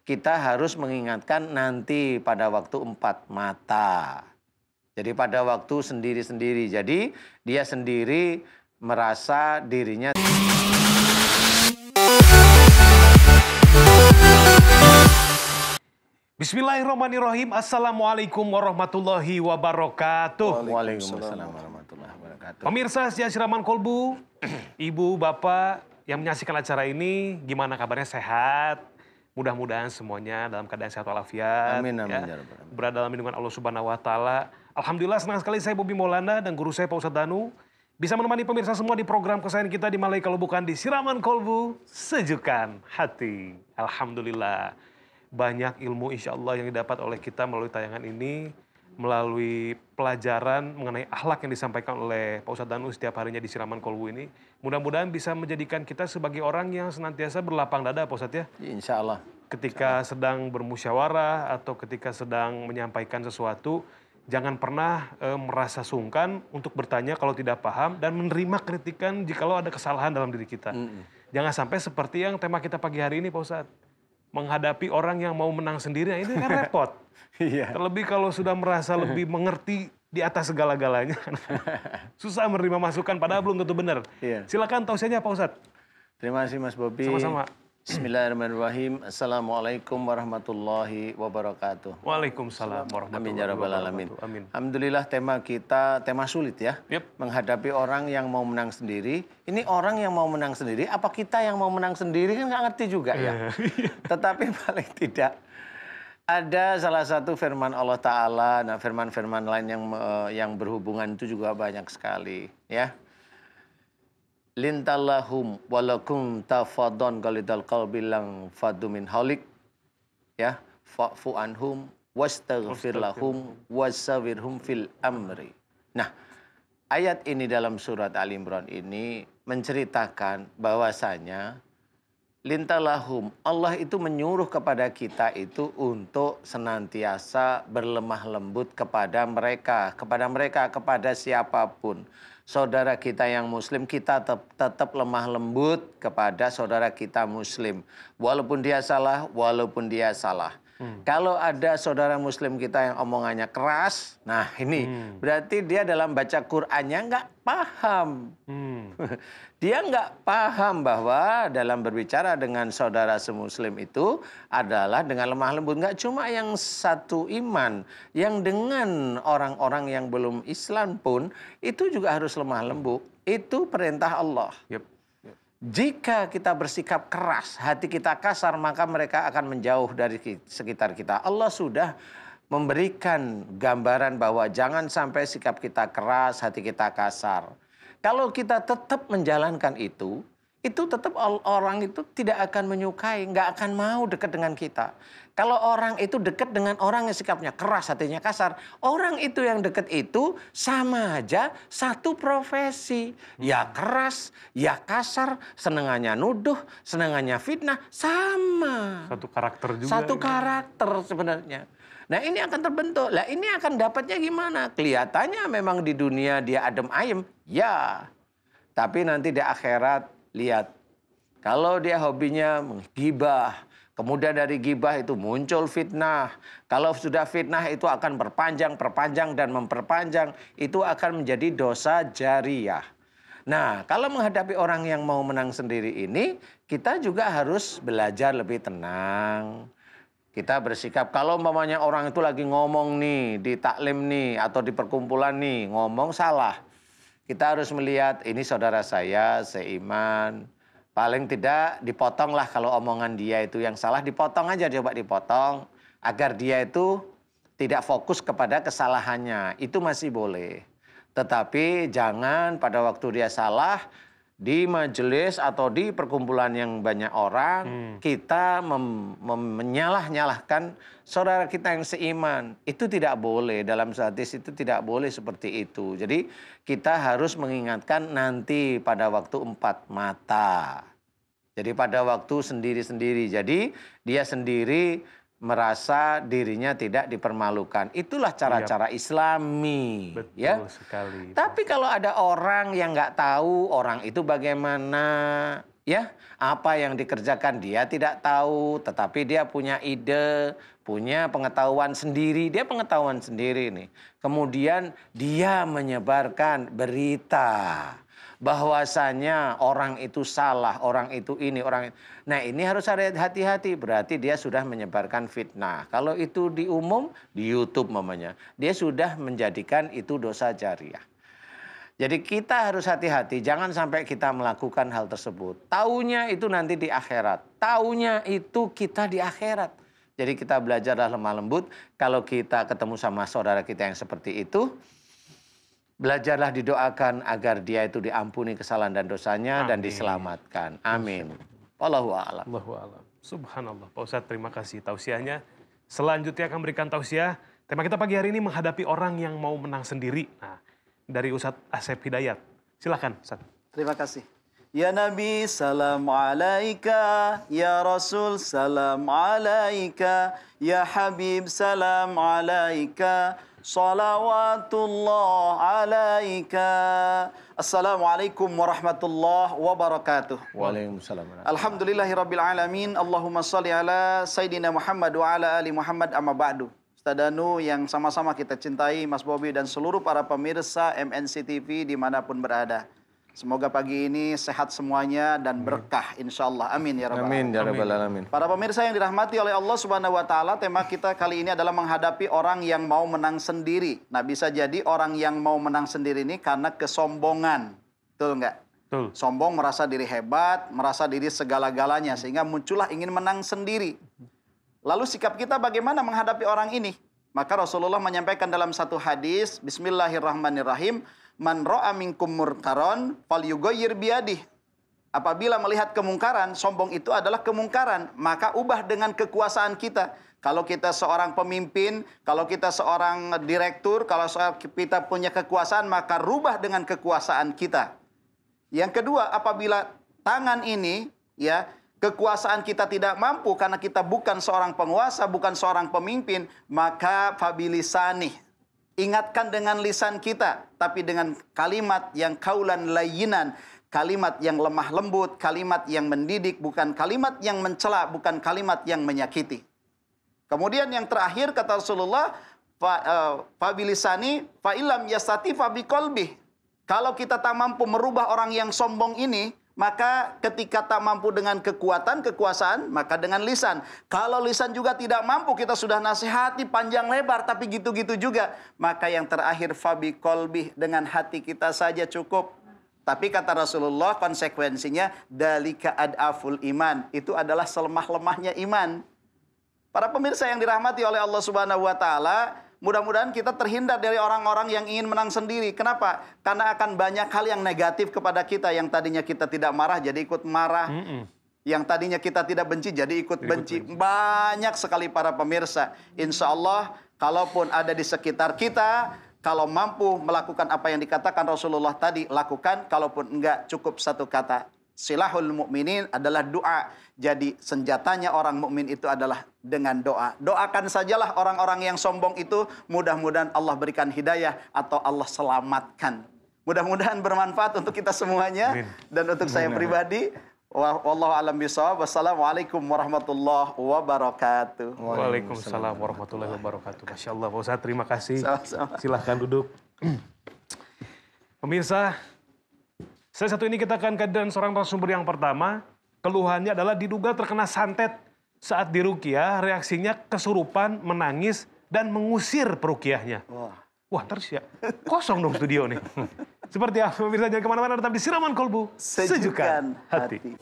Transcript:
kita harus mengingatkan nanti pada waktu empat mata. Jadi pada waktu sendiri-sendiri. Jadi dia sendiri merasa dirinya... Bismillahirrahmanirrahim. Assalamualaikum warahmatullahi wabarakatuh. Waalaikumsalam warahmatullahi wabarakatuh. Pemirsa setia Siraman Kolbu, ibu, bapak yang menyaksikan acara ini, gimana kabarnya, sehat? Mudah-mudahan semuanya dalam keadaan sehat walafiat. Amin, amin. Ya. Berada dalam lindungan Allah Subhanahu wa Ta'ala. Alhamdulillah senang sekali saya Bobi Maulana dan guru saya Pak Ustadz Danu bisa menemani pemirsa semua di program kesayangan kita di Malai kalau bukan di Siraman Kolbu, Sejukan Hati. Alhamdulillah. Banyak ilmu insya Allah yang didapat oleh kita melalui tayangan ini, melalui pelajaran mengenai akhlak yang disampaikan oleh Pak Ustadz Danu setiap harinya di Siraman Kolbu ini. Mudah-mudahan bisa menjadikan kita sebagai orang yang senantiasa berlapang dada, Pak Ustadz ya. Insya Allah. Ketika sedang bermusyawarah atau ketika sedang menyampaikan sesuatu, jangan pernah merasa sungkan untuk bertanya kalau tidak paham dan menerima kritikan jikalau ada kesalahan dalam diri kita. Jangan sampai seperti yang tema kita pagi hari ini, Pak Ustadz. Menghadapi orang yang mau menang sendiri, nah ini kan repot. Iya. Terlebih kalau sudah merasa lebih mengerti di atas segala-galanya. Susah menerima masukan, padahal belum tentu benar. Iya. Silakan tausiahnya Pak Ustadz. Terima kasih Mas Bobi. Sama-sama. Bismillahirrahmanirrahim. Assalamualaikum warahmatullahi wabarakatuh. Waalaikumsalam warahmatullahi Amin ya rabbal alamin. wabarakatuh. Amin. Alhamdulillah tema kita tema sulit ya. Yep. Menghadapi orang yang mau menang sendiri. Ini orang yang mau menang sendiri, apa kita yang mau menang sendiri kan nggak ngerti juga ya. Tetapi paling tidak ada salah satu firman Allah Ta'ala, nah firman-firman lain yang berhubungan itu juga banyak sekali ya. Lintallahum walakum tafadon galidal qalbilang fadu min halik ya fa'fu anhum wastaghfir lahum wasawirhum fil amri. Nah, ayat ini dalam surat Ali Imran ini menceritakan bahwasanya lintallahum, Allah itu menyuruh kepada kita itu untuk senantiasa berlemah lembut kepada mereka, kepada siapapun. Saudara kita yang muslim, kita tetap lemah lembut kepada saudara kita muslim. Walaupun dia salah, Kalau ada saudara muslim kita yang omongannya keras, nah ini berarti dia dalam baca Qur'annya nggak paham. Dia nggak paham bahwa dalam berbicara dengan saudara semuslim itu adalah dengan lemah lembut. Nggak cuma yang satu iman, yang dengan orang-orang yang belum Islam pun itu juga harus lemah lembut. Itu perintah Allah. Yep. Jika kita bersikap keras, hati kita kasar, maka mereka akan menjauh dari sekitar kita. Allah sudah memberikan gambaran bahwa jangan sampai sikap kita keras, hati kita kasar. Kalau kita tetap menjalankan itu tetap orang itu tidak akan menyukai, nggak akan mau dekat dengan kita. Kalau orang itu dekat dengan orang yang sikapnya keras, hatinya kasar, orang itu yang dekat itu sama aja satu profesi. Ya keras, ya kasar, senengannya nuduh, senengannya fitnah, sama. Satu karakter juga. Satu karakter sebenarnya. Nah ini akan terbentuk. Lah ini akan dapatnya gimana? Kelihatannya memang di dunia dia adem ayem, ya. Tapi nanti di akhirat lihat, kalau dia hobinya menggibah, kemudian dari gibah itu muncul fitnah. Kalau sudah fitnah itu akan perpanjang dan memperpanjang. Itu akan menjadi dosa jariyah. Nah, kalau menghadapi orang yang mau menang sendiri ini, kita juga harus belajar lebih tenang. Kita bersikap, kalau umpamanya orang itu lagi ngomong nih, di taklim nih, atau di perkumpulan nih, ngomong salah. Kita harus melihat, ini saudara saya, seiman. Paling tidak dipotong lah kalau omongan dia itu yang salah, dipotong aja, coba dipotong. Agar dia itu tidak fokus kepada kesalahannya, itu masih boleh. Tetapi jangan pada waktu dia salah, di majelis atau di perkumpulan yang banyak orang, kita menyalah-nyalahkan saudara kita yang seiman. Itu tidak boleh, dalam hadis itu tidak boleh seperti itu. Jadi kita harus mengingatkan nanti pada waktu empat mata. Jadi pada waktu sendiri-sendiri. Jadi dia sendiri merasa dirinya tidak dipermalukan. Itulah cara-cara Islami. Betul ya. sekali. Tapi kalau ada orang yang nggak tahu orang itu bagaimana, Ya, apa yang dikerjakan dia tidak tahu, tetapi dia punya ide, punya pengetahuan sendiri. Dia pengetahuan sendiri nih. Kemudian dia menyebarkan berita bahwasanya orang itu salah, orang itu ini, orang itu. Nah, ini harus ada hati-hati. Berarti dia sudah menyebarkan fitnah. Kalau itu di umum, di YouTube mamanya, dia sudah menjadikan itu dosa jariah. Jadi kita harus hati-hati, jangan sampai kita melakukan hal tersebut. Taunya itu nanti di akhirat. Taunya itu kita di akhirat. Jadi kita belajarlah lemah lembut. Kalau kita ketemu sama saudara kita yang seperti itu, belajarlah didoakan agar dia itu diampuni kesalahan dan dosanya dan diselamatkan. Amin. Wallahu a'lam. Allahu a'lam. Subhanallah. Pak Ustadz, terima kasih tausiahnya. Selanjutnya akan berikan tausiah. Tema kita pagi hari ini menghadapi orang yang mau menang sendiri. Nah, dari Ustadz Asep Hidayat. Silakan, Ustadz. Terima kasih. Ya Nabi, salam alaika. Ya Rasul, salam alaika. Ya Habib, salam alaika. Salawatullah alaika. Assalamualaikum warahmatullahi wabarakatuh. Waalaikumsalam. Alhamdulillahirabbil alamin. Allahumma shalli ala Sayyidina Muhammad wa ala ali Muhammad amma ba'du. Ustaz Danu yang sama-sama kita cintai, Mas Bobi dan seluruh para pemirsa MNC TV dimanapun berada. Semoga pagi ini sehat semuanya dan berkah insya Allah. Amin ya rabbal alamin. Amin ya rabbal alamin. Para pemirsa yang dirahmati oleh Allah Subhanahu wa taala, tema kita kali ini adalah menghadapi orang yang mau menang sendiri. Nah, bisa jadi orang yang mau menang sendiri ini karena kesombongan. Betul nggak? Betul. Sombong, merasa diri hebat, merasa diri segala-galanya sehingga muncullah ingin menang sendiri. Lalu sikap kita bagaimana menghadapi orang ini? Maka Rasulullah menyampaikan dalam satu hadis, Bismillahirrahmanirrahim, Man ra'a minkum murkaron falyughayyir biyadih. Apabila melihat kemungkaran, sombong itu adalah kemungkaran, maka ubah dengan kekuasaan kita. Kalau kita seorang pemimpin, kalau kita seorang direktur, kalau kita punya kekuasaan, maka rubah dengan kekuasaan kita. Yang kedua, apabila tangan ini, ya, kekuasaan kita tidak mampu karena kita bukan seorang penguasa, bukan seorang pemimpin, maka fabilisanih. Ingatkan dengan lisan kita, tapi dengan kalimat yang kaulan layyinan, kalimat yang lemah lembut, kalimat yang mendidik, bukan kalimat yang mencela, bukan kalimat yang menyakiti. Kemudian yang terakhir kata Rasulullah, fabilisani fa illam yastati fa biqalbih. Kalau kita tak mampu merubah orang yang sombong ini, maka ketika tak mampu dengan kekuatan, kekuasaan, maka dengan lisan. Kalau lisan juga tidak mampu, kita sudah nasihati panjang lebar, tapi gitu-gitu juga. Maka yang terakhir, fabi kolbih, dengan hati kita saja cukup. Tapi kata Rasulullah, konsekuensinya, dalika ad'aful iman. Itu adalah selemah-lemahnya iman. Para pemirsa yang dirahmati oleh Allah Subhanahu wa Ta'ala, mudah-mudahan kita terhindar dari orang-orang yang ingin menang sendiri. Kenapa? Karena akan banyak hal yang negatif kepada kita. Yang tadinya kita tidak marah, jadi ikut marah. Yang tadinya kita tidak benci, jadi ikut benci. Banyak sekali para pemirsa. Insya Allah, kalaupun ada di sekitar kita, kalau mampu melakukan apa yang dikatakan Rasulullah tadi, lakukan. Kalaupun enggak, cukup satu kata. Silahul mu'minin adalah doa. Jadi senjatanya orang mukmin itu adalah dengan doa. Doakan sajalah orang-orang yang sombong itu, mudah-mudahan Allah berikan hidayah atau Allah selamatkan. Mudah-mudahan bermanfaat untuk kita semuanya. Amin. Dan untuk saya pribadi. Wallahu a'lam bishawab. Wassalamualaikum warahmatullahi wabarakatuh. Waalaikumsalam warahmatullahi wabarakatuh. Masya Allah, Pak Ustadz, terima kasih. Sama-sama. Silahkan duduk. Pemirsa, saya satu ini kita akan kehadiran seorang narasumber yang pertama. Keluhannya adalah diduga terkena santet saat diruqyah, reaksinya kesurupan, menangis, dan mengusir peruqyahnya. Wah, terus ya, kosong dong studio nih. Seperti apa, pemirsa, jangan kemana-mana, tetap di Siraman Kolbu. Sejukan hati.